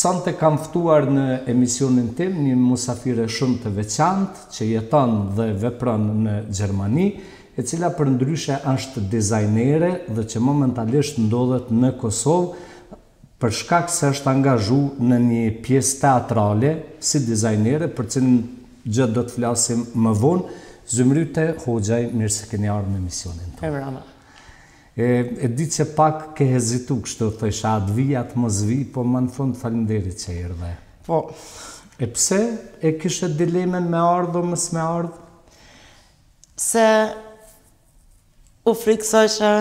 Sonte kam ftuar në emisionin tim një musafire shumë të veçantë që jeton dhe vepron në Gjermani, e cila përndryshe është dizajnere dhe që momentalisht ndodhet në Kosovë për shkak se është angazhu në një pjesë teatrale si dizajnere, për cilën gjë do të flasim më vonë. Zymryte Hoxhaj, mirë se keni ardhur në emisionin tonë. E di që pak ke hezitu kështu, thësha atë vi, atë mos vi, po më në fund faleminderit që erdhe. Po. E pse e kishe dilemen me ardhë o mës me ardhë? Se u frikësosha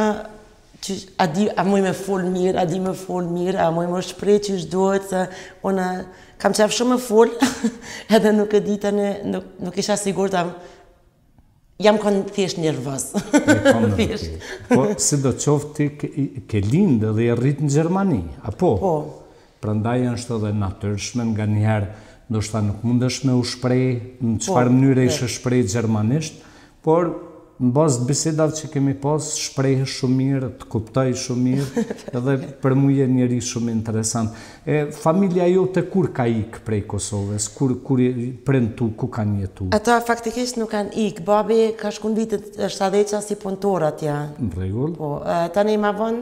që a muj me fol mirë, a di me fol mirë, a muj me shprej që është duhet, se unë kam qef shumë me fol, edhe nuk e dita nuk isha sigur të jam kënë thjesht nervos. Po, si do qofti ke lindë dhe e rritë në Gjermani, apo? Po. Prandaj është edhe natyrshme, nga njëherë ndoshta nuk mundesh me u shprej në çfarë mënyre ishe shprej gjermanisht, por në bazë të bisedave që kemi pas, shpreh shumë mirë, të kuptoj shumë mirë, edhe për mu je njeri shumë interesant. Familja jote kur ka ikë prej Kosovës? Kur prentu, ku kanë jetu? Ata faktikisht nuk kanë ikë. Babi ka shku në vitet 70 si punëtor atje. Në rregull. Po, tani ma vonë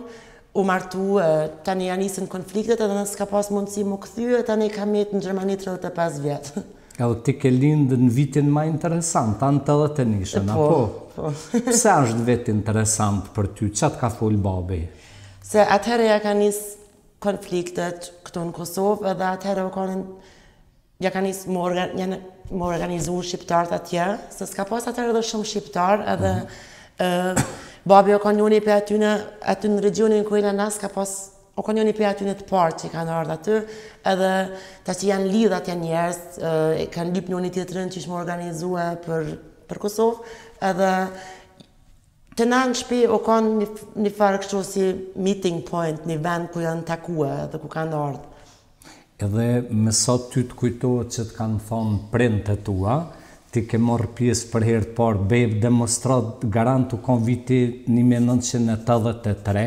u martu, tani janë nisën konfliktet, edhe nësë ka pas mundësi më këthy, tani kam jetë në Gjermani 35 vjetë. Edhe ti ke lindë në vitin ma interesant, anë të dhe të nishën, apo? Po. Pse është vetë interesant për ty? Qatë ka folë babi? Se atëherë ja ka nisë konfliktet këtu në Kosovë, edhe atëherë ja ka nisë më organizu shqiptarët atje, se s'ka pas atëherë edhe shumë shqiptarë, edhe babi o ka njoni për aty në regionin kërina nas ka pas o ka njoni për aty në të parë që kanë ardhë aty, edhe ta që janë lidhë atje njerës, kanë lyp njoni tjetërën që ishme organizua për Kosovë, edhe të na në shpi o kanë një farë kështu si meeting point, një vend ku janë takua dhe ku kanë ardhë. Edhe me sot ty të kujtohet që të kanë thonë prindët e tua, ti ke morë pjesë për herë të parë, bejë demonstrat garantu kon viti 1983,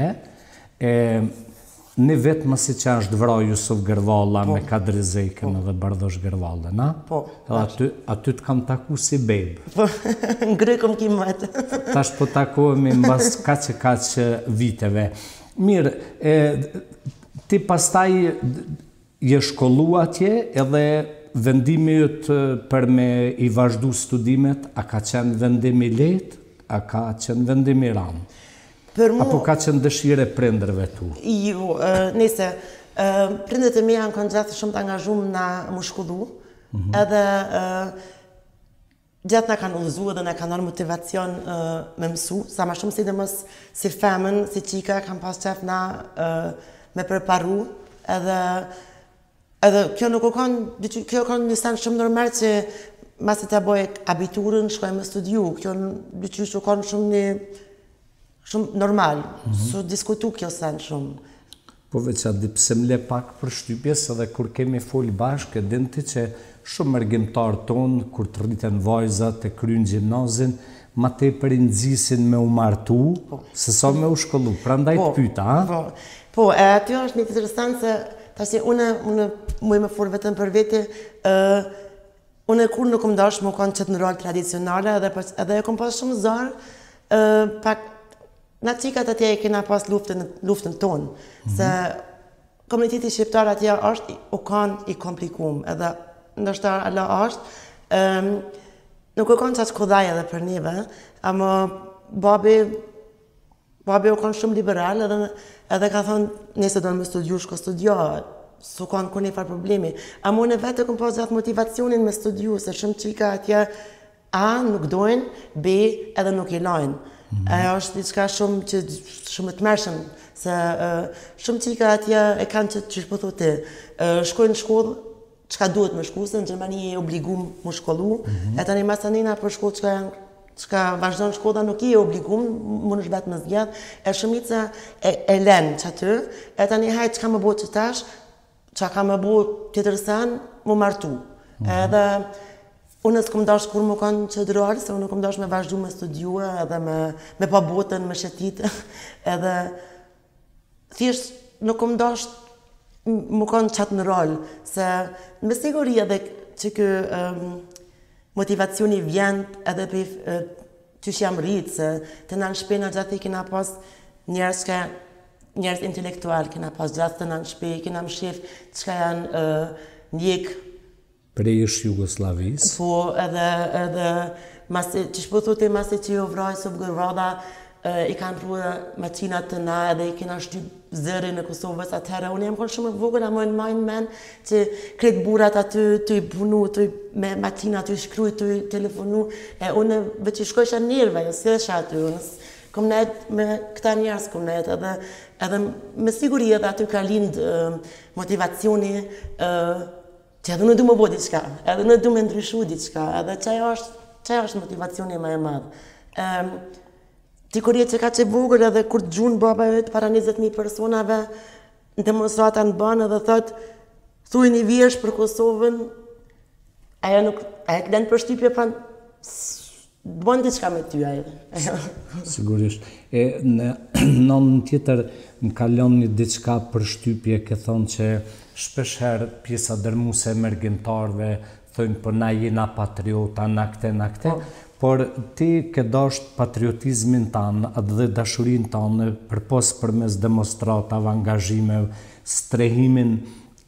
një vetë mësi që është vra Jusuf Gërvalla me Kadri Zekën edhe Bardosh Gërvalla, na? Po. Edhe aty të kam taku si bejbë. Po, ngrykëm ki mëtë. Tash po takohemi mbas kaq viteve. Mirë, ti pastaj je shkollu atje edhe vendimi jëtë për me i vazhdu studimet, a ka qenë vendimi letë, a ka qenë vendimi ramë? Apo ka qenë dëshire prindërve tu? Jo, nëse, prindët e mi janë kanë gjatë shumë të angazhumë na më shkollu, edhe gjatë na kanë udhëzu edhe na kanë nërë motivacion me mësu, sa ma shumë si dhe mës si femën, si qika, kam pas qef na me përparu, edhe kjo nuk o kanë një sen shumë normal që masi të boj abiturën, shkoj me studiu, kjo dyqysh o kanë shumë normal, su diskutu kjo sen shumë. Po veç a di pse m'le pak për shtypjes, edhe kur kemi folë bashkë, e dinti që shumë mërgjimtarë tonë, kur të rriten vajzat e krynë gjimnazin, ma te për i nëzisin me u martu, se sa me u shkollu, pra ndaj të pyta, ha? Po, aty është një të interesant se, ta që unë muj me folë vetëm për vete, unë kur nuk më dash më kanë qëtë në rol tradicionale, edhe e kom pas shumë zarë, pak na qikat atje e kena pas luftën tonë, se komuniteti shqiptar atje është o kanë i komplikum, edhe ndështë ala është, nuk o kanë qaqë kodaj edhe për neve, ama babi o kanë shumë liberal, edhe ka thonë nëse do në me studiu, shko studio, su kanë kur një farë problemi. Ama unë vetë kom pas gjatë motivacionin me studiu, se shumë qika atje A nuk dojnë, B edhe nuk i lajnë. Ajo është diçka shumë të mërshëm, se shumë qika atje e kanë që po thotë, shkojnë në shkollë, qka duhet me shku, se në Gjermani e obligum më shkollu, e tani masanina për shkollë qka vazhdojnë shkolla nuk i e obligum, më në shbetë më zgjedh, e shumica e lenë që aty, e tani hajtë qka më bo që tash, qa ka më bo tjetër sen, më martu. Edhe unë s'kom dash kur më kanë qëdrorë, se unë kom dash me vazhdu me studiue, edhe me pa botën, me shetit, edhe thjesht nuk kom dash më kanë qatë në rol, se me siguri edhe që kë motivacioni vjen edhe për që jam rritë, se të në shpena gjatë i kina pas njerëz intelektual, kina pas gjatë të në shpe, kina më shif që janë njek. Prej është Jugoslavis? Po, edhe që shpëthute masi që jo vraj së vgërrada, i kanë rrua macinat të na edhe i kena shtyp zëri në Kosovës atëherë. Unë jam konë shumë e vogël, ama në majnë men që kretë burat aty të i punu, me macinat, të i shkruj, të i telefonu. Unë veç i shkojsha njerëve, jo si esha aty, unë kom nejt me këta njerës, kom nejt edhe me siguri edhe aty ka lind motivacioni që edhe në du më bo diqka, edhe në du me ndryshu diqka, edhe qaj është motivacioni më e madhë. Ti kur jetë që ka që vogël edhe kur të gjunë baba jëtë para 20.000 personave në demonstrata në banë edhe thëtë thuj një vjesh për Kosovën, aja të lenë për shtypje pa bënë diqka me ty aja. Sigurisht. Në nënën tjetër më kalon një diqka për shtypje ke thonë që shpesher pjesa dërmuse emergentarve thënë për na jena patriota, na këte, por ti ke dasht patriotizmin tanë dhe dashurin tanë përmes demonstratave, angazhimeve, strehimin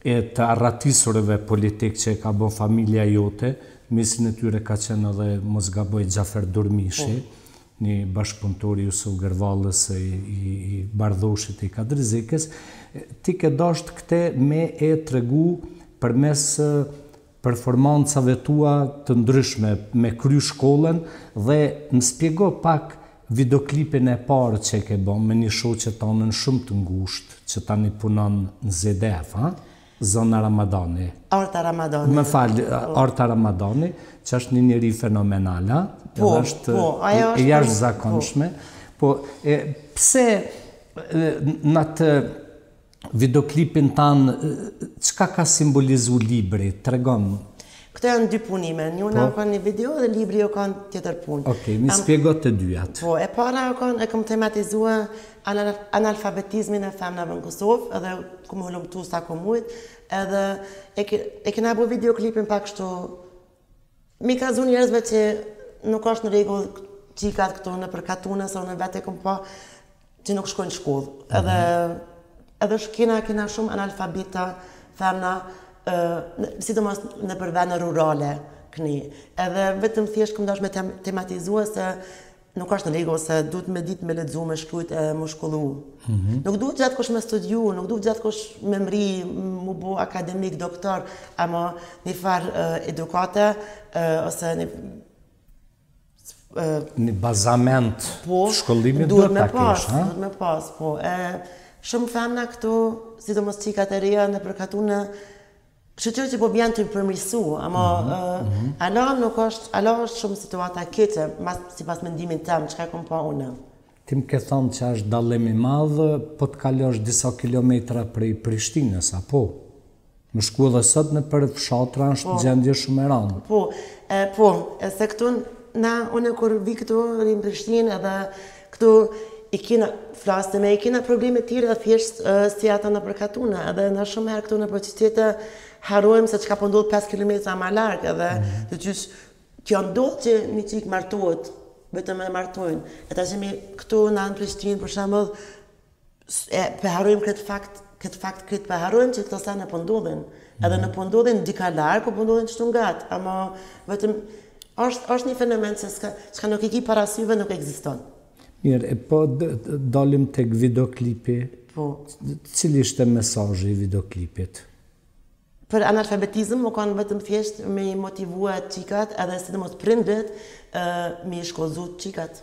e të arratisurve politik që ka bon familja jote, mesin e tyre ka qenë edhe mos gaboj Gjafer Durmishi, një bashkëpunëtor i Jusuf Gërvallës, i Bardhoshit, i Kadrizikës. Ti ke dasht këte me e tregu përmes performancave tua të ndryshme me kry shkollën dhe më spjego pak videoklipin e parë që ke bon me një shoqe tonën shumë të ngusht që tani punon në ZDF, Zona Ramadani. Arta Ramadani. Më falë, Arta Ramadani, që është një njëri fenomenala, është jashtë zakonshme. Po, pse në atë videoklipin tanë, qka ka simbolizu libri? Tregon. Këto janë dy punime, njëna ka një video dhe libri o kanë tjetër punë. Okej, mi spjego të dyjat. Po, e para e kam tematizua analfabetizmin e femnave në Kosovë, edhe ku më hullumtu sa ku mujt, edhe e kena bu videoklipin pak kështu, mi ka zu njerëzve që nuk është në regull qikat këtu në përkatune, se unë vete kom pa që nuk shkojnë shkollë. Edhe kena shumë analfabeta femna, sidomos në përvene rurale këni. Edhe vetëm thjesht këm dash me tematizua se nuk është në rregull se duhet me ditë me lexu, me shkrujt e më shkollu. Nuk duhet gjatë kush me studiu, nuk duhet gjatë kush me mri, mu bo akademik, doktor, ama një farë edukate, ose një bazament shkollimit duhet ta kesh, ha? Duhet me pas, po. Shumë femna këtu, sidomos qikat e reja në përkatune, shqyqyrë që po bjanë të përmirësu, ama ala është shumë situata keqe, si pas mendimin tem, që ka kom pa unë. Ti më ke thonë që është dallim i madhë, po të kalosh disa kilometra prej Prishtinës, apo? Më shku edhe sot në për fshatra është gjendje shumë e randë. Po, se këtu, unë kur vi këtu, rinë Prishtinë, edhe këtu, i kena probleme tjere dhe thjesht si ata në përkatune, edhe në shumë herë këtu në për qytete harojmë se që ka pëndodhë 5 km ma larkë, edhe të qysh kjo ndodhë që një qikë martohet, vetëm e martojnë. E ta që mi këtu në Prishtinë, për shembull, përharojmë këtë fakt përharojmë që këto sene pëndodhin, edhe në pëndodhin dika larkë, o pëndodhin qëtu ngatë, ama vetëm është një fenomen që nuk i ki parasyve nuk ekziston. Mirë, po dalim tek videoklipi, cili ishte mesazhi i videoklipit? Për analfabetizëm, më kanë vetëm thjesht me i motivua qikat, edhe sidomos prindrit, me i shkollzu qikat.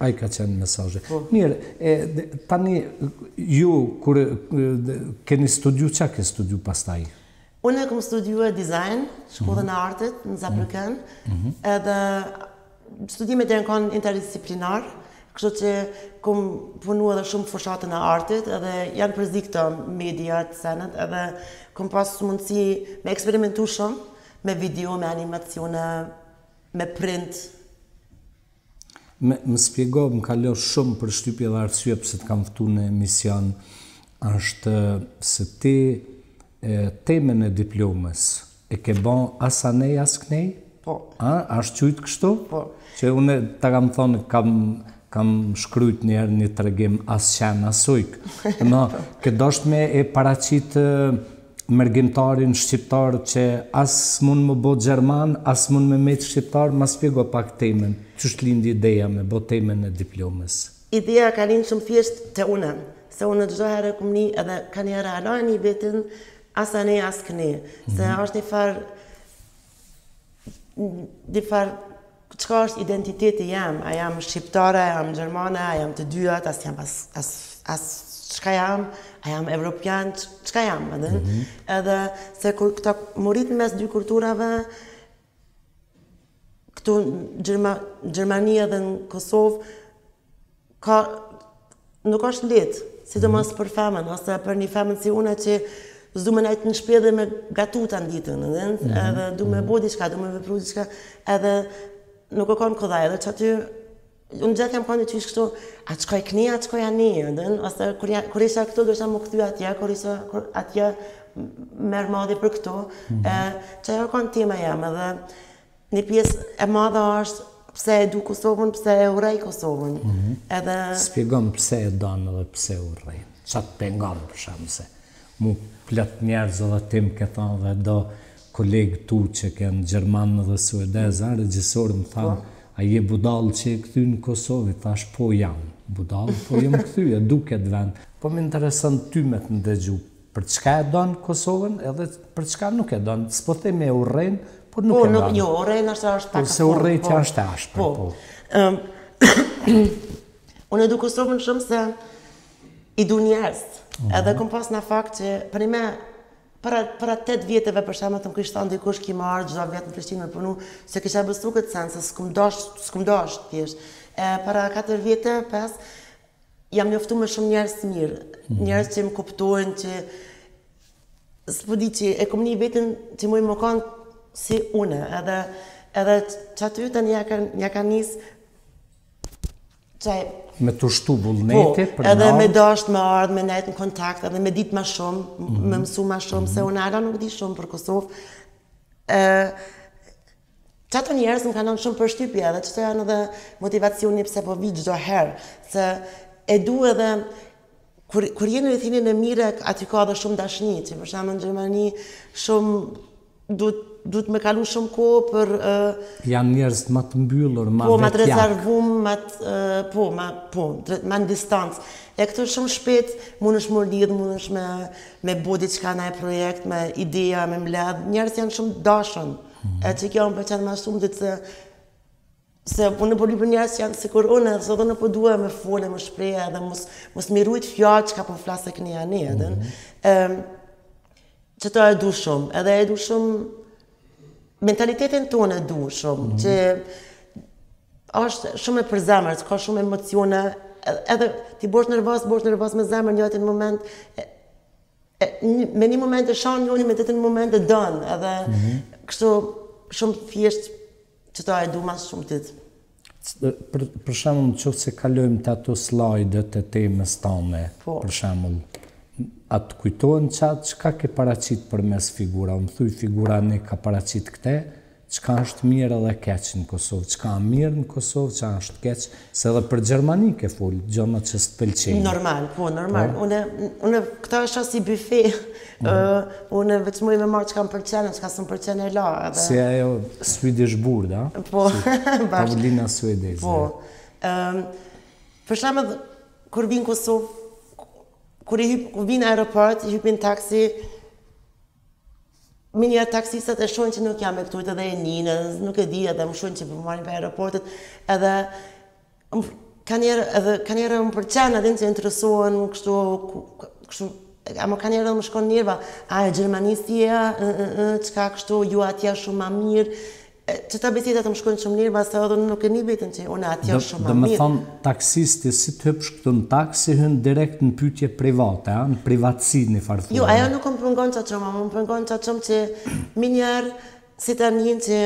Ai ka qenë mesazhi. Mirë, tani ju, kur keni studiu, qa ke studiu pastaj? Unë kom studiua dizajn, shkollën e artit, në Zaprëken, edhe studimet e në kanë interdisciplinar, kështu që kom punu edhe shumë fushatën e artit, edhe janë përzi këto mediat, senet, edhe kom pas mundësi me eksperimentu shumë, me video, me animacione, me print. Më spjego, më kalo shumë për shtypje dhe arsye pëse të kam ftu në emision. është se ti temën e diplomës e ke bon as anej as knej? Po. Ashtë qujtë kështu? Po. Që unë ta kam thonë, kam shkryt njerë një të regim as qenë, as ujk. No, ke dosht me e paracit mërgjimtarin shqiptar që as mund më bo Gjerman, as mund me shqiptar, ma spjego pak temën. Qështë lindi ideja me bo temën e diplomës? Ideja ka linë shumë thjesht të une. Se unë çdo herë kum ni edhe ka një herë alani vetin as ane as këne. Se është një farë çka është identiteti jam? A jam shqiptare, a jam gjermane, a jam të dyat, as jam as çka jam, a jam evropian, çka jam, edhe se kur këta morit mes dy kulturave, këtu në Gjermani edhe në Kosovë, nuk është letë, sidomos për femën, ose për një femën si une që s'du me najtë në shpe dhe me gatu të nditën, edhe du me bo diçka, du me vepru diçka, edhe nuk o konë këdhaj, edhe që aty, unë gjithë jam konë të qysh kështu, a qkoj këni, a qkoj ani, ose kur isha këtu, do isha më këthy atje, kur isha atje merë madhi për këtu, që ajo konë tema jam, edhe një pjesë e madha është pse e du Kosovën, pse e urej Kosovën. Spjegon pse e donë dhe pse urej. Qatë pengon për shamë se mu plët njerëz edhe tim ke thonë dhe do kolegë tu që kënë Gjermanë dhe Suedeza, regjisorë më thanë, a je budalë që e këthy në Kosovë? Thash, po jam budalë, po jem këthy, e duket vend. Po më interesën ty me të ndëgju, për çka e donë Kosovën edhe për çka nuk e donë. S'po themi e urrejnë, por nuk e donë. Jo, urrejnë është pak por se urrejtë janë është ashpër, po. Unë e du Kosovën shumë se i du njerëz. Edhe kom pas në fakt që për me para 8 vjeteve për shembull të më kishte thënë dikush që marr çdo vjet në Prishtinë me punu, se kisha besu këtë sens, se s'kum dosh thjesht. Para 4 vjete, 5, jam njoftu me shumë njerëz të mirë, njerëz që më kuptojnë, që s'po di që e kom një vetën që mu i më kanë si une, edhe që aty të një ka nis me të shtu vullneti për edhe me dasht me ardhë, me nejtë në kontakt, edhe me ditë ma shumë, me mësu ma shumë, se unë ala nuk di shumë për Kosovë. Që ato njerës më kanë shumë për shtypje, edhe që të janë edhe motivacioni pse po vi çdo herë, se e du edhe, kur jenë në thinin e mire, aty ka edhe shumë dashni, që për shembull në Gjermani shumë duhet me kalu shumë kohë për... Janë njerëz më të mbyllur, më vetjak. Po, më të rezervum, më në distancë. E këtu shumë shpet, mund është më lidhë, mund është me bo diçka në e projekt, me ideja, me mbledh. Njerëz janë shumë dashën. E që kjo më përqenë ma shumë, ditë se unë po lypër njerëz janë sikur unë, se dhe në po duhe me fole, me shpreja, edhe mos mi rujt fjallë që ka po flasë e këni janë edhe. Që to e du shumë, edhe e du shumë, mentalitetin tonë e du shumë, që është shumë e përzemër, që ka shumë emocione, edhe ti bosh nervos me zemër një atë në moment, me një moment e shanë njoni, me të të një moment e dënë, edhe kështu shumë thjesht që to e du mas shumë të të. Për shembull, nëse se kalojmë të ato slajdet e temës tane, për shembull, atë kujtojnë qatë qka ke paracit për mes figura, më thuj figura ne ka paracit këte, qka është mirë edhe keqë në Kosovë, qka mirë në Kosovë, qka është keqë, se edhe për Gjermani ke full, gjona që së të pëlqenjë. Normal, po, normal. Une këta është si bufe, une veç muj me marë qka më pëlqenë, qka së më pëlqenë e la. Si ajo Swedish Board, a? Po, Tavolina suedeze. Po. Për shemë, kur vinë Kosovë, kur vinë në aeroport, i hypin taksi, minja taksistat e shojnë që nuk jam e këtujt edhe e njënë, nuk e di edhe më shojnë që për marrin për aeroportet, edhe ka njerë më përqenë edhe që interesohen kështu, ama ka njerë edhe më shkon njerëva, a e Gjermanistia, qka kështu, ju atje shumë ma mirë, që ta besitat më shkojnë shumë njerëva, se edhe nuk e një vetën që unë atje shumë ma mirë. Do me thonë, taksisti si të hëpsh këtu në taksi, hynë direkt në pyetje private, në privatësi një farëfurë. Jo, ajo nuk më pëngon që qëmë, më pëngon që qëmë që minjarë, si të njën që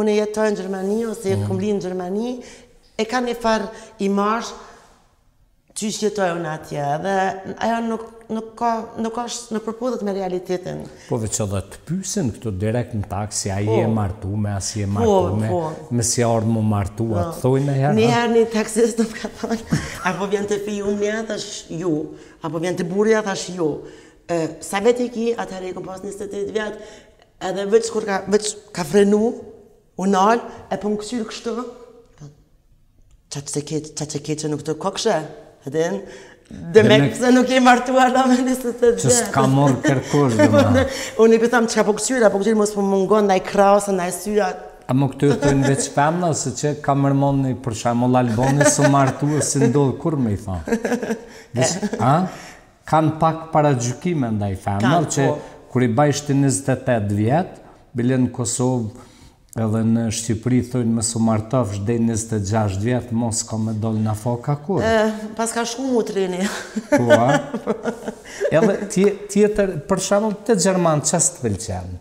unë jetoj në Gjermani, ose kom li në Gjermani, e ka një farë imazh qysh jetoj unë atje, dhe ajo nuk përpudhet me realitetin. Po veç edhe të pysin këtu direkt në taksi, a je martume, a si je martume, me si ardhë mu martu, a të thoi në herë? Njëherë një taksist të më ka thonë, apo vjen të fiju mja, thash ju, apo vjen të burja, thash ju. Sa veti ki, atëherë i kom pas 28 vjetë, edhe veç ka frenu, unal, e po më kësyrë kështu, qa që ke që nuk të kokshe, edhin, dhe me këse nuk i martuar da me 28 vjetë. Që s'ka morë kërkosh dhe ma. Unë i pëtham që ka po kësyrë mos po mungon ndaj krasë, ndaj syrat. A më këtu e tojnë veç femna, ose që ka mërmoni për shemull Albani së martu e si ndodhë kur me i thonë? Kanë pak para gjykime ndaj femna, që kur i bajshti 28 vjetë, bile në Kosovë, edhe në Shqipëri thojnë me su martosh dhe 26 vjetë, mos ka me dollë në foka kur? Pas ka shku mu treni. Po, a? Edhe tjetër, për shemull të Gjermanë, që së të pëlqenë?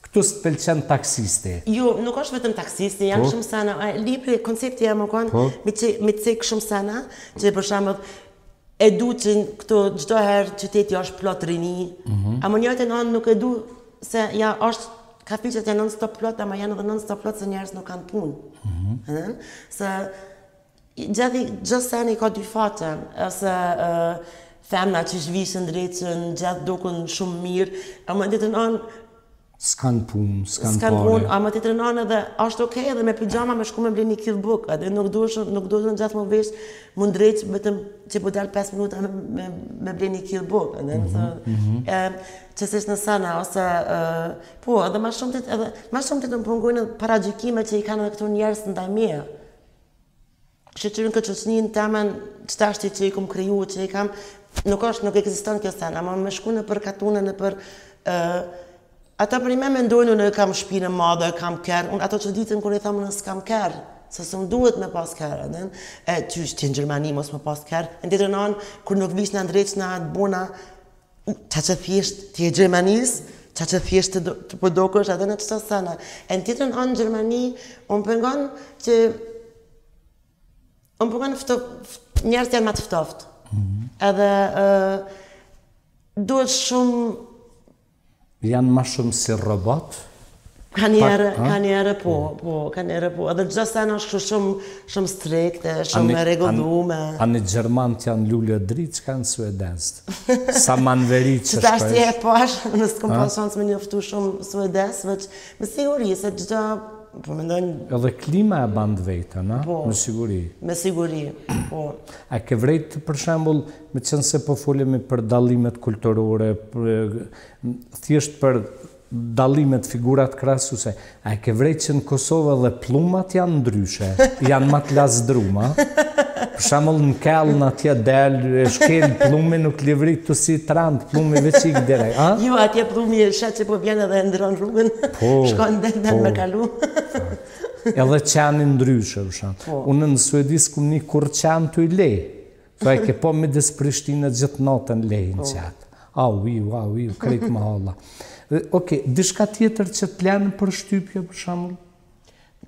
Këtu së të pëlqenë taksisti? Jo, nuk është vetëm taksisti, janë shumë sana. Libri, koncepti e më konë, me cek shumë sana, që për shemull, e du që këtu gjdo herë qyteti është plot rini, a më njëjtë në nuk e du se ja është kafiqet janë non-stop plot, ama janë edhe non-stop plot se njerës nuk kanë punë. Se gjithë seni ka dy fate, ose femna që shvishën drejtën, gjithë dukën shumë mirë, ama ditën anë s'kan punë, pare. Ama ditën anë edhe është okej edhe me pijama me shku me ble një kill book, edhe nuk duhet gjithë më vesh mund drejtë vetëm që po dalë 5 minuta me ble një kill book, që s'ishtë në sana, ose, po, edhe ma shumë të të më pungojnë para gjykime që i kanë edhe këtu njerës ndaj meje. Shqyqyrën këtë qëqnin temen qëtashti që i kom kriju, që i kam, nuk eksiston kjo sana, ama me shku në për katune, në për, ata për i me mendojnë në kam shpinë madhe, kam kërë, ato që ditën kër i thamë në s'kam kërë, se së më duhet me pas kërë, qysh që në Gjermani mos me pas kërë, në ditën anë, kër nuk vish në ndreq në atë bona, qa që thjesht t'je Gjermanis, qa që thjesht të përdokësh, edhe në qëta sana. E në tjetërën anë Gjermani, unë pëngon që njerës janë ma të ftoft. Edhe duhet shumë... Janë ma shumë si robot? Ka njerë po. Edhe gjithë sana është shumë strikte, shumë regullume. A në Gjermanët janë lullë dritë, që kanë suedest? Sa manveri që shpërsh? Që ashtë je pash, nësë kom pas shansë me njoftu shumë suedest, veç me siguri, se gjitha, po mendojnë... Edhe klima e bandë vejta, na? Me siguri? Me siguri, po. A ke vrejtë, për shembull, me qenë se po folemi për dallimet kulturore, thjesht për dallimet figurat krasuse, a e ke vrejtë që në Kosovë dhe plumat janë ndryshe, janë ma të lasdruma, për shembull në kellën atje delë, e shkel plumi nuk livrit të si trant, plumi veç i direkt, a? Jo, atje plumi e shet që po vjenë edhe ndron rrugën, shkon dhe me kalu. Edhe qenë ndryshe, unë në Suedis kum një kur qenë të i le, e ke po me des Prishtinë gjithë natën lejnë qatë, au, krejt më halla. Oke, dishka tjetër që të planë për shtypje, për shembull?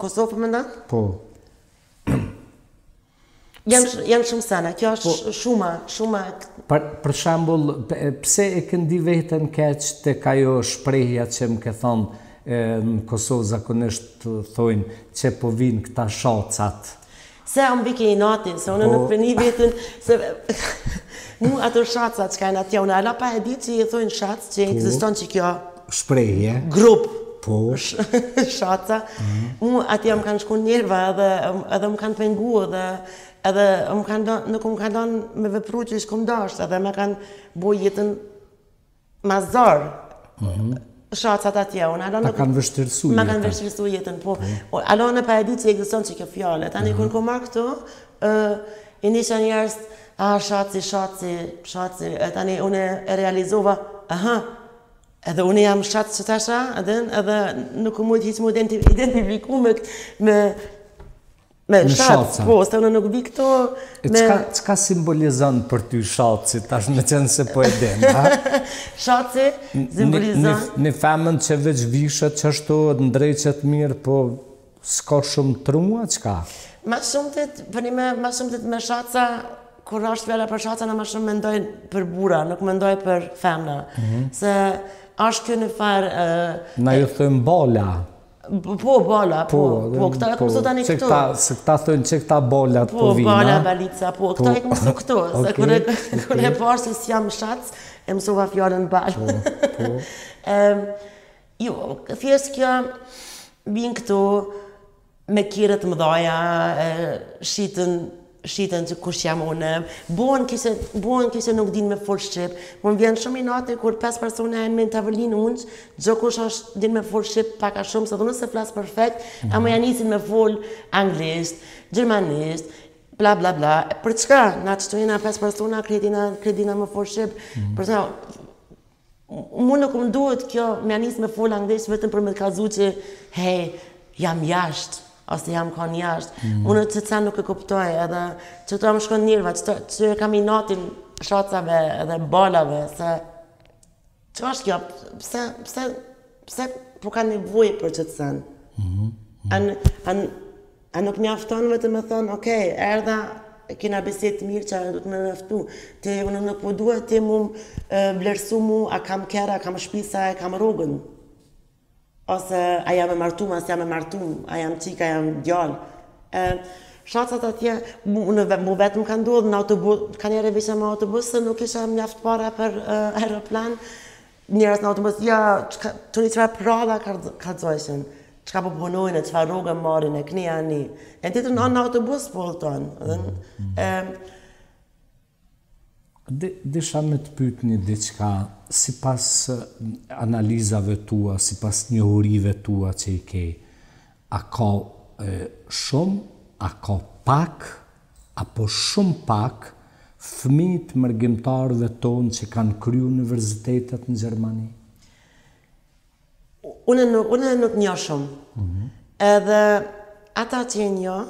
Kosovë për mënda? Po. Janë shumë sana, kjo është shumë... Për shembull, pse e këndi vetën keq të kajo shprehja që më ke thonë në Kosovë zakonisht thojnë që po vinë këta shacat? Se unë bike i natin, se unë nuk për një vetën, se... Mu ato shaca që ka në atje, unë ala pa e ditë që i thojnë shac, që eksiston që kjo... Shprehje. Grup. Po. Shaca. Mu atje më kanë shku njerva edhe më kanë pengu edhe nuk më kanë donë me vepru që ishë këmë dasht, edhe me kanë boj jetën ma zarë. Shacat atje, unë ala nuk... Ta kanë vështirësu jetën. Ma kanë vështirësu jetën, po. Ala unë pa e ditë që eksiston që kjo fjallë. Tani kënë ku marrë këtu, i nisha njerës shaci, tani unë e realizova, edhe unë jam shaci që tasha, edhe nuk mujtë hiç mu identifiku me shaci, po, se unë nuk vi këto me... Qka simbolizon për ty shaci, tash me qenë se po e den, ha? Shaci simbolizon... Një femën që veç vishet që ashtu ndrejqet mirë, po s'ka shumë trua, qka? Ma shumë të me shaca, kur është fjala për shaca, më shumë mendoj për burra, nuk mendoj për femna. Se është kjo në farë... Na ju thëmë bola. Po, bola, po. Këta e këmësu tani këtu. Se këta thënë që këta bolat po vina. Po, bola, balica, po. Këta e këmësu këtu. Se kër e parë se si jam shac, e mësova fjallën balë. Jo, thjesht kjo vinë këtu me kirët mëdhaja, shitën që kush jam unë, buën kise nuk din me full shqip, më vjen shumë i nati kur 5 persona e në me në tavëlinë unë, gjë kush është din me full shqip paka shumë, se dhe nëse flasë perfekt, a më janisin me full anglisht, gjermanisht, bla bla bla, për çka? Na që të jena 5 persona, kretina me full shqip, për çka? Mu nuk më duhet kjo me janis me full anglisht vetëm për me të kazu që, hej, jam jashtë, ose jam kon jashtë. Unë që të nuk e kuptoj, edhe që të më shkon njërva, që kam i natin shacave edhe balave, se që është kjo, pse po ka nevoj për që të sen? A nuk mjafton vetëm me thonë, okej, erdha, kena beset të mirë që du të me mjaftu, te unë nuk po duhet te mu vlerësu mu, a kam kera, a kam shpisa, a kam rogën. Ose a jam e martum, as jam e martum, a jam qik, a jam djallë. Shacat atje, mu vetëm ka ndodhë në autobus, ka njëre visha me autobus, se nuk isha mjaft para për aeroplan. Njërës në autobus, ja, të një qëra prada ka dzojshin, qëka po punojnë, qëfa rrugë marin, e këni ani. E në titër në autobus po tonë. Disha me të pyet një diçka, si pas analizave tua, si pas njohurive tua që i ke, a ka shumë, a ka pak, apo shumë pak, fëmijët mërgjimtarëve tonë që kanë kryu universitetet në Gjermani? Unë nuk njo shumë. Edhe ata që e njo,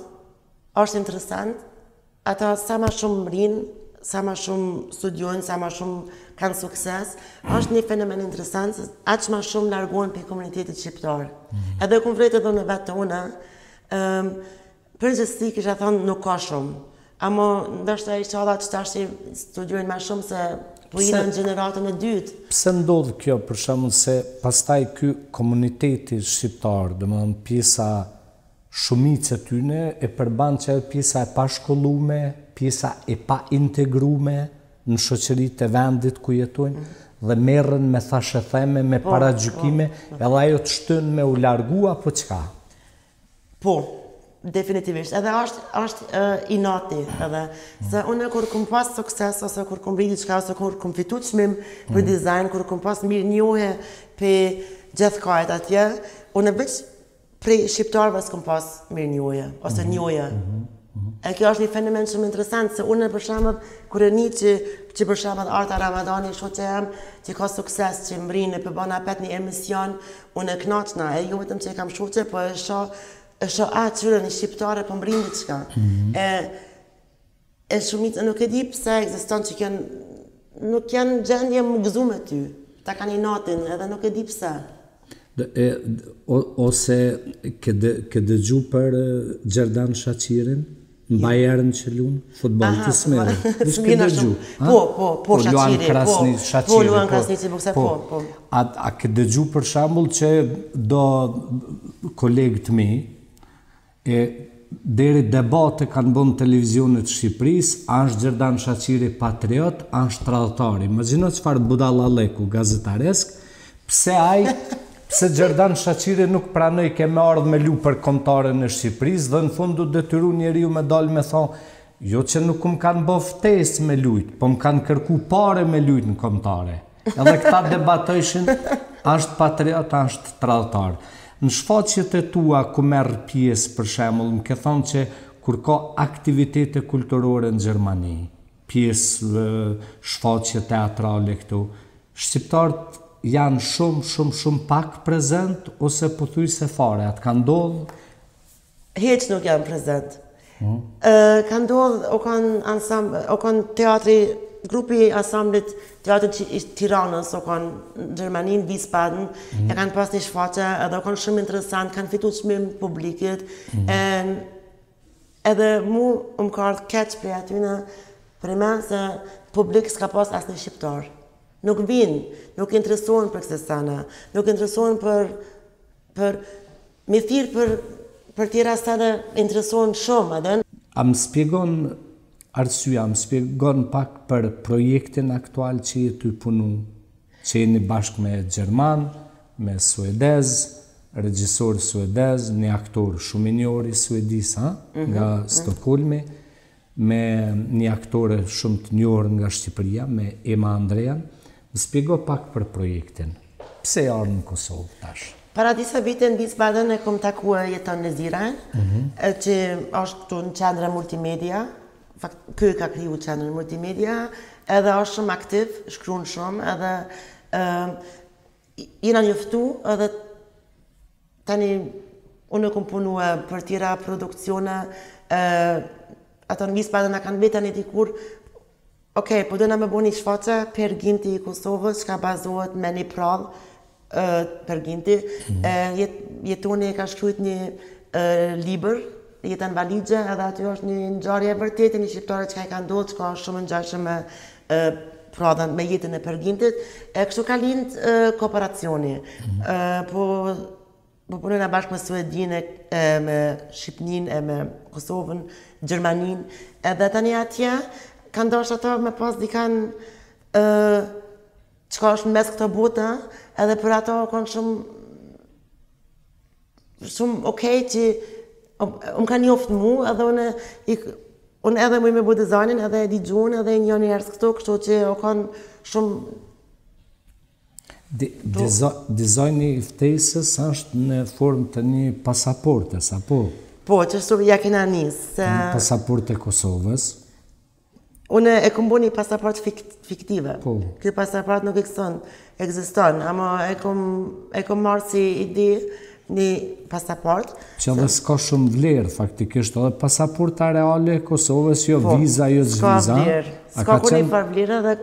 është interesant, ata sa ma shumë mrinë, sa ma shumë studiojnë, sa ma shumë kanë sukses, është një fenomen interesant, aqë ma shumë largohen për komunitetit shqiptarë. Edhe këmë vrejtë edhe në vetë të une, përgjithësi kisha thonë nuk ka shumë, amo ndështë e qalla që tash që studiojnë ma shumë se po i në gjeneratën e dytë. Pse ndodhë kjo për shembull se pastaj ky komuniteti shqiptar, domethënë pjesa shumica tyne e përban që pjesa e pashkollume, pjesa e pa integrume në shoqëritë e vendit ku jetojnë dhe merren me thashetheme, me paragjykime, edhe ajo të shtyn me u largu apo çka? Po, definitivisht. Edhe është inati edhe. Se unë kur kom pas sukses, ose kur kom rritë diçka, ose kur kom fitu çmim për dizajn, kur kom pas mirë njohje për gjithkajt atje, unë veç prej shqiptarëve s'kom pas mirë njohje, ose njohje. E kjo është një fenomen shumë interesant, se unë për shembull kur e një që për shembull Arta Ramadani, shoqja jam, që ka sukses, që mrinë, për bëna pet një emision, unë e knaqna, e jo vetëm që e kam shoqe, po e shoh qyre një shqiptare për mrinë diçka. E shumica nuk e di pse ekziston që nuk janë gjendje më gëzu me ty, ta kanë i natin, edhe nuk e di pse. Ose ke dëgju për Gjerdan Shaqirin, në Bayern që lunë, futbollit Smere. S'ke dëgju? Po, Shaqiri, po, Luan Krasniqi, po. A ke dëgju për shembull që do kolegët mi, deri debate kanë bënë televizionet Shqipërisë, është Gjerdan Shaqiri patriot, është tradhtar. Imagjino çfarë budallaleku gazetaresk, pse Gjerdan Shaqiri nuk pranoj ke me ardhë me lu për kombëtaren e Shqipërisë dhe në fund du detyru njeriu me dalë me thonë, jo që nuk më kanë bë ftesë me lujt, po më kanë kërku pare me lujt në kombëtare. Edhe këta debatojshin, është patriot, është tradhtar. Në shfaqjet e tua ku merr pjesë për shembull, më ke thonë që kur ka aktivitete kulturore në Gjermani, pjesë shfaqje teatrale këtu, shqiptarët janë shumë pak prezent, ose pothuajse fare, atë ka ndodhë? Hiç nuk janë prezent. Ka ndodhë, o kanë teatri, grupi asamblit teatrit i Tiranës, o kanë në Gjermanin, Wiesbaden, e kanë pas një shfaqje, edhe o kanë shumë interesant, kanë fitu çmim publikit, edhe mu më ka ardhë keq prej atyne, për imen se publik s'ka pas asë një shqiptar. Nuk vinë, nuk interesohen për këse sana, nuk interesohen për me thirë për tjera sana interesohen shumë, edhe. A më spjegon arsyeja, më spjegon pak për projektin aktual që je ty punu, që jeni bashkë me Gjerman, me Suedez, regjisor suedez, një aktor shumë i njohur i Suedis, nga Stockholmi, me një aktore shumë të njohur nga Shqipëria, me Ema Andrean. Më spjego pak për projektin. Pse ardhë në Kosovë tash? Para disa vite në Wiesbaden e kom takua jeton në Zirajn, që është këtu në qendra multimedia, ky ka kriju qendrën multimedia, edhe është shumë aktiv, shkruan shumë, edhe jena njoftu, edhe tani unë kom punua për tjera produkcione, ato në Wiesbaden na kanë vetën e dikur, okej, po dojna me bo një shfaqe për ginti i Kosovës, që ka bazohet me një prallë, për ginti. Jetoni ka shkrujt një liber, jetën valigje, edhe aty është një ngjarje e vërtetë, një shqiptare që ka i ka ndodhur, që ka shumë ngjashme me pradhen, me jetën e përgintit. Kështu ka lind kooperacioni. Po punojna bashkë me Suedin, me Shqipnin, me Kosovën, Gjermanin, edhe tani atje kanë dashur ato me pas dikan çka është mes këto bote, edhe për ato kanë shumë okej që unë ka njoft mu, edhe unë edhe mu me bu dizajnin, edhe e digjuan, edhe një njerës këto, kështu që o kanë shumë... Dizajni i ftesës është në formë të një pasaportës, apo? Po, që shtu ja kena nisë. Pasaportë e Kosovës? Unë e kom bu një pasaport fiktive. Këtë pasaport nuk ekziston, ama e kom marrë si ide një pasaport. Që edhe s'ka shumë vlerë, faktikisht, edhe pasaporta reale e Kosovës, jo viza, jo zviza. S'ka vlerë. S'ka kur një farë vlerë,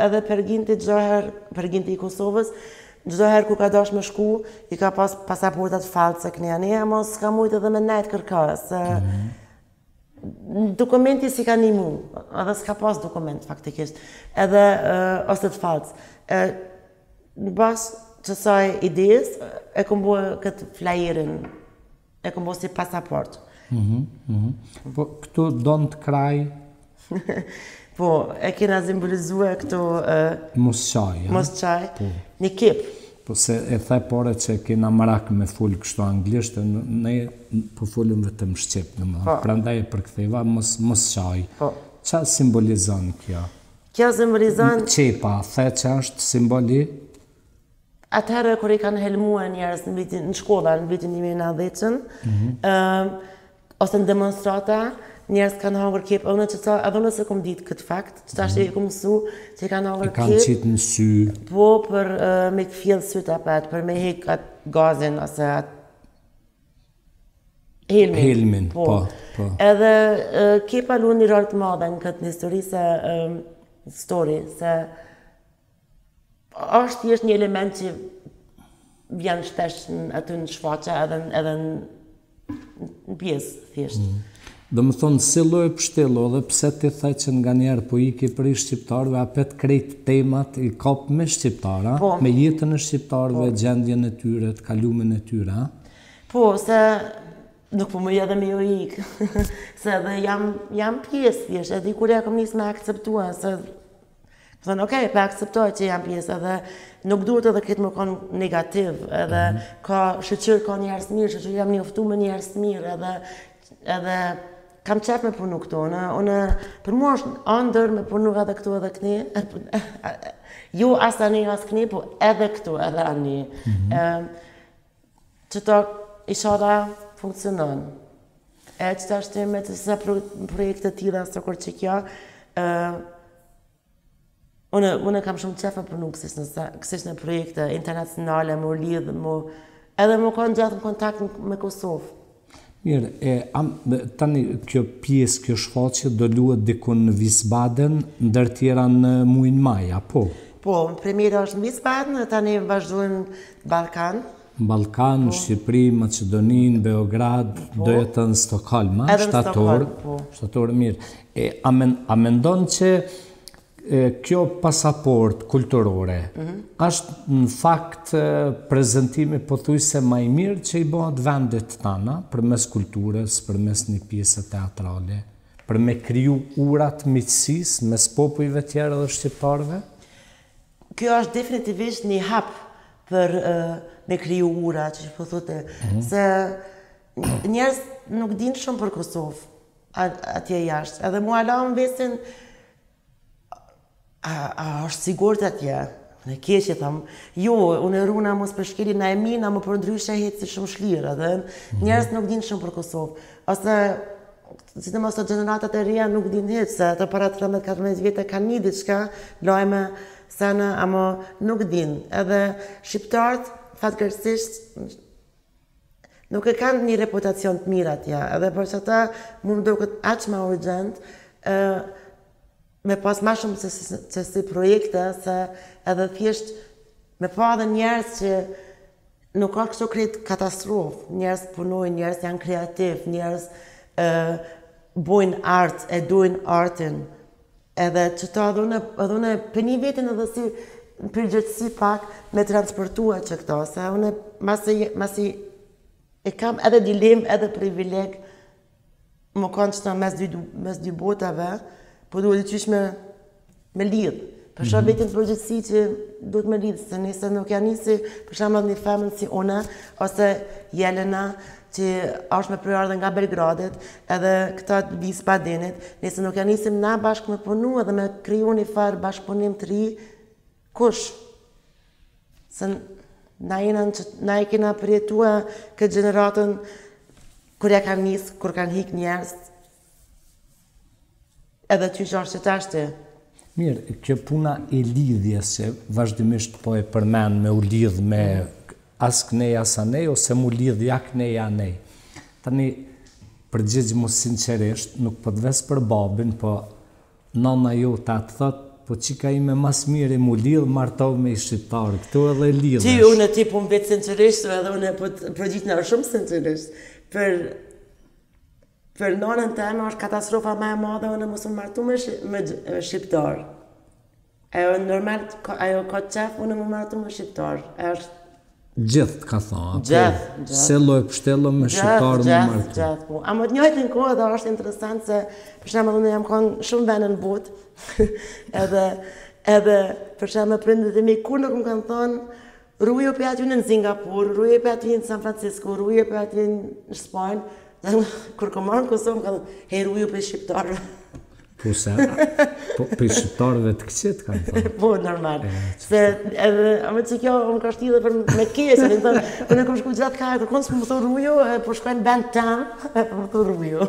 edhe përginti gjëherë, përginti i Kosovës, gjëherë ku ka dash me shku, i ka pas pasaportat false kënja një, ama s'ka mujtë edhe me nejtë kërkës. Dokumenti si ka një mu, edhe s'ka pas dokument, faktikisht, edhe ose të falcë. Në basë që saj idejes, e kom bo këtë flajerin, e kom bo si pasaport. Po, këtu donë të kraj? Po, e kena zimbolizue këtu... Mosqaj, Mosqaj, një kip. Po se e the pore që kena marak me full kështu anglisht, ne po fullim vetëm shqip, prandaj e përktheva Mosqaj. Qa simbolizon kjo? Kjo simbolizon... Qepa, the që është simboli? Atëherë kër i kanë helmua njerës në shkolla në vitin 1910, ose në demonstrata, njerës kanë hangër kep, edhe unë se kom ditë këtë fakt, që ta shte i kom mësu, që i kanë hangër kep. I kanë qitë në sy. Po, për me këfjellë sytë apet, për me hek atë gazin, ose atë helmin. Helmin, po. Edhe kepa lu një rol të madhe në këtë histori, se është thjesht një element që vjen shpesh aty në shfaqe edhe në pjesë, thjesht. Dhe më thonë, si lojë pështelo, dhe pse ti the që nga njerë po iki për i shqiptarëve, apet krejt temat i kap me shqiptara, me jetën e shqiptarëve, gjendjen e tyre, të kalumin e tyre, Po, se nuk po më edhe me jo ikë, se edhe jam pjesë, thjesht, edhe kur ja kom njësë me akceptua, se thënë, okej, pa akceptoj që jam pjesë, edhe nuk duhet edhe këtë më konë negativ, edhe ka shëqyrë ka njerës mirë, shëqyrë jam njoftu me njerës mirë, edhe kam qef me punu këto, për mua është andër me punu edhe këtu edhe këni, jo as ani as këni, po edhe këtu edhe ani. Që ta ishala funksionon. E që ta është me të sa projekte tila, së kur që kjo, Unë kam shumë qefa për nuk kësish në projekte internacionale, më lidhë, edhe më kanë gjatë në kontakt me Kosovë. Mirë, tani kjo pjesë, kjo shfaqje do luhet dikun në Wiesbaden, ndër tjera në muajin maj, apo? Po, premiera është në Wiesbaden, tani vazhdojnë Balkan, Në Ballkan, Shqipëri, Maqedoninë, Beograd, do jetë në Stockholm, shtator mirë. A mendon që kjo pasaport kulturore është në fakt prezentimi pothuajse më i mirë që i bëhet vendit tana përmes kulturës, përmes një pjese teatrale, për me kriju urat miqësisë mes popujve tjerë dhe shqiptarëve? Kjo është definitivisht një hap për me kriju ura, që po thote, se njerëz nuk dinë shumë për Kosovë atje jashtë, edhe mua la më vesin a është sigurt atje? Në keqe, thamë, jo, unë e runa mos për shkeli na e mina, më për ndryshe hetë si shumë shlirë, dhe njerës nuk dinë shumë për Kosovë. Ose, si të mos të generatat e rria nuk dinë hetë, se të para 13-14 vjetë kanë një diçka, lojme sana, ama nuk dinë. Edhe shqiptarët, fatkeqësisht, nuk e kanë një reputacion të mirë atje, edhe për që ta më do këtë aqë ma urgent, me pas ma shumë që si projekte, se edhe thjesht me pa dhe njerës që nuk ka kështu krejt katastrofë, njerës punojnë, njerës janë kreativ, njerës bojnë art, e dojnë artin, edhe që ta adhune për një vetin edhe si në përgjithësi pak me transportua që këto, se une masi e kam edhe dilem, edhe privileg, më kanë që ta mes dy botave, po duhet qysh me lidhë. Për shumë vetin përgjithësi që duhet me lidhë, se nëse nuk janë nisi, për shumë një femën si une, ose Jelena, që është me prejardhe nga Belgradit, edhe këta të vis Badenit, nëse nuk janë nisim na bashkë me punu, edhe me kriju një farë bashkëpunim të ri, kush? Se na i kena përjetua këtë generatën, kur ja kanë nisë, kur kanë hik njerës, edhe ty që është që tashti. Mirë, kjo puna e lidhjes që vazhdimisht po e përmen me u lidh me as kënej as anej, ose mu lidh ja kënej ja anej. Tani, përgjigj mu sinqerisht, nuk po të ves për babin, po nana jo të atë thot, po qika ime mas mirë mu lidh martov me i shqiptarë, këtu edhe lidhesh. Ti, unë ti po më vetë sinqerisht, edhe unë po përgjigj në shumë sinqerisht, për nonën teme është katastrofa më e madhe, unë mos më martu me shqiptar. Ajo normal, ajo ka qef, unë më martu me shqiptar. Gjithë ka thonë, Gjithë. Sello e pështello me shqiptar më martu. Gjithë, po. A më të njëjtën kohë dhe është interesant se, për shembull unë jam konë shumë vene në botë, edhe për shembull prindërit e mi kur nuk më kanë thonë, rujo për aty në Singapur, rujo për aty në San Francisco, rujo për aty në Spanjë. Kur ka marrë në Kosovë, më ka thënë, heru ju për shqiptarëve. Po se, për shqiptarëve të këqit, kanë thënë. Po, normal. Se, edhe, me që kjo, më ka shti dhe për me kesë, në thënë, për në kom shku gjatë ka, kërkon së më thë rujo, po shkojnë band tam, për më thë rujo.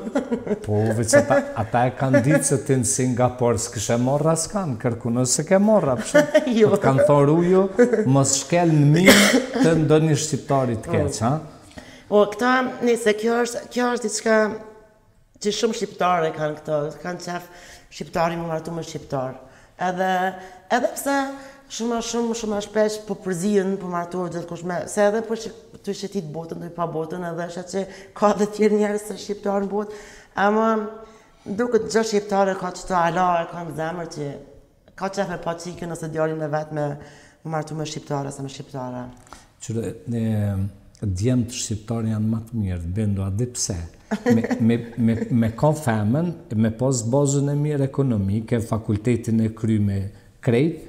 Po, veç ata e kanë ditë se ti në Singapur s'kishe morra s'kanë, kërku nëse ke morra, përshë. Jo. Po të kanë thë rujo, mos shkel në mirë të ndonjë shqiptarit keq, ha? O, këta, nëse kjo është diçka që shumë shqiptare kanë këto, kanë qef shqiptari më martu me shqiptar. Edhe pse shumë shpesh po përzijën, po martu gjithë kush me, se edhe po të shqetit botën, të i pa botën, edhe është që ka dhe tjerë njerës se shqiptar në botë, ama duket gjë shqiptare ka që të alare, ka në zemër që ka qef e pa qikën ose djallin e vetë me martu me shqiptare, se me shqiptare. Qërë, djemë të shqiptarë janë më të mirë, bëndo a di pse. Me ka femën, me pas bazën e mirë ekonomike, fakultetin e kry me krejt,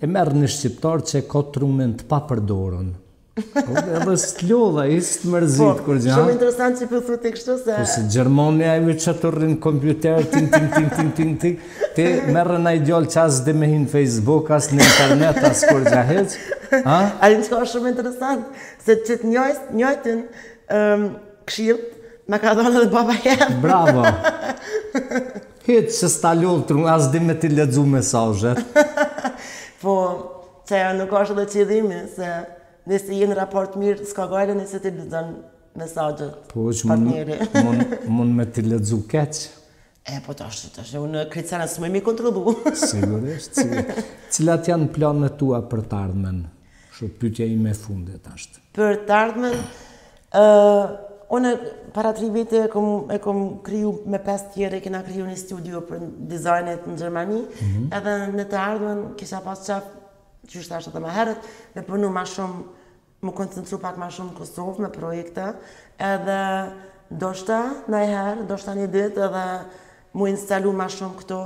e merë një shqiptarë që e ka trunën të papërdorën. Edhe së t'lodha, i së të mërzit kur gjatë. Shumë interesant që për thuti kështu se... Po se Gjermania e që të rrinë kompjuter, ting, ti merë në i gjallë që asë dhe me hinë Facebook, asë në internet, asë kur gjahet. Alin që ka shumë interesant, se që të njojtën këshilt, me ka dhonë edhe baba jemë. Bravo! Hitë që s'ta lullë, asë dhe me t'i ledzu mesazhet. Po, që nuk është edhe qëllimi, se nëse jenë raport mirë, s'ka gajle nëse t'i ledzën mesazhet. Po, që mund me t'i ledzu keq. Po të është, unë krejtësana së më mi kontrolu. Sigurisht. Cilat janë planet tua për të ardhmen? Kështu pyetja ime e fundit është. Për të ardhmen, unë para 3 vite e kom kriju me 5 tjere, kena kriju një studio për dizajnet në Gjermani, edhe në të ardhmen kisha pas qef, që është ashtë edhe më herët, me punu ma shumë, më koncentru pak ma shumë në Kosovë me projekte, edhe doshta një ditë edhe mu instalu ma shumë këto.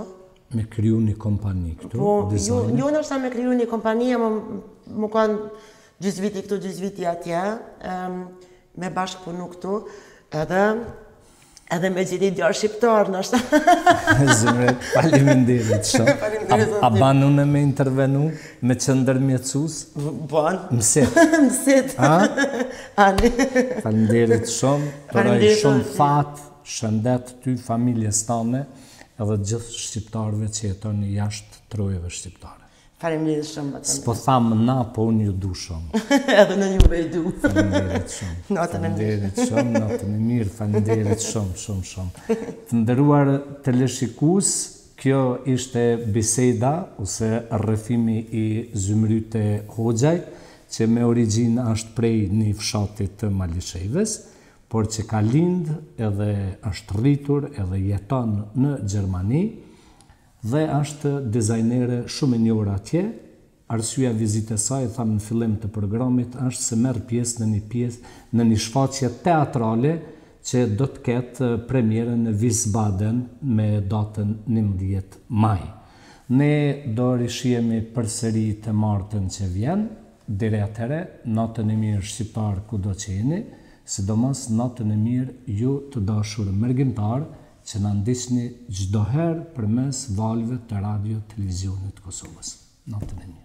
Me kriju një kompani këtu, dizajnet? Jo nështë me kriju një kompani, më kanë gjysë viti këtu, gjysë viti atje, me bashkë punu këtu, edhe me gjithi djarë shqiptarë, nështë. Zëmret, faleminderit shumë. A banune me intervenu, me qëndër mjetësus? Banë. Mësit? Mësit. Ani. Faleminderit shumë, përaj shumë fatë, shëndet ty, familjes tane, edhe gjithë shqiptarëve që jetoni jashtë trojeve shqiptare. Faleminderit shumë. S'po thamë na, po unë ju du shumë. Edhe në juve i du. Faleminderit shumë. Natën e mirë. Faleminderit shumë, natën e mirë, faleminderit shumë. Të nderuar teleshikues, kjo ishte biseda ose rrëfimi i Zymryte Hoxhaj, që me origjinë është prej një fshatit të Malishevës, por që ka lind edhe është rritur edhe jeton në Gjermani dhe është dizajnere shumë e njohur atje. Arsyeja vizitës saj, thamë në fillim të programit, është se merr pjesë në një shfaqje teatrale që do të ketë premierën në Wiesbaden me datën 11 maj. Ne do rishihemi përsëri të martën që vjen, deri atëherë, natën e mirë shqiptar kudo që jeni, sidomos natën e mirë ju të dashur mërgjimtar që na ndiqni çdo herë përmes valve të radio televizionit të Kosovës. Natën e mirë.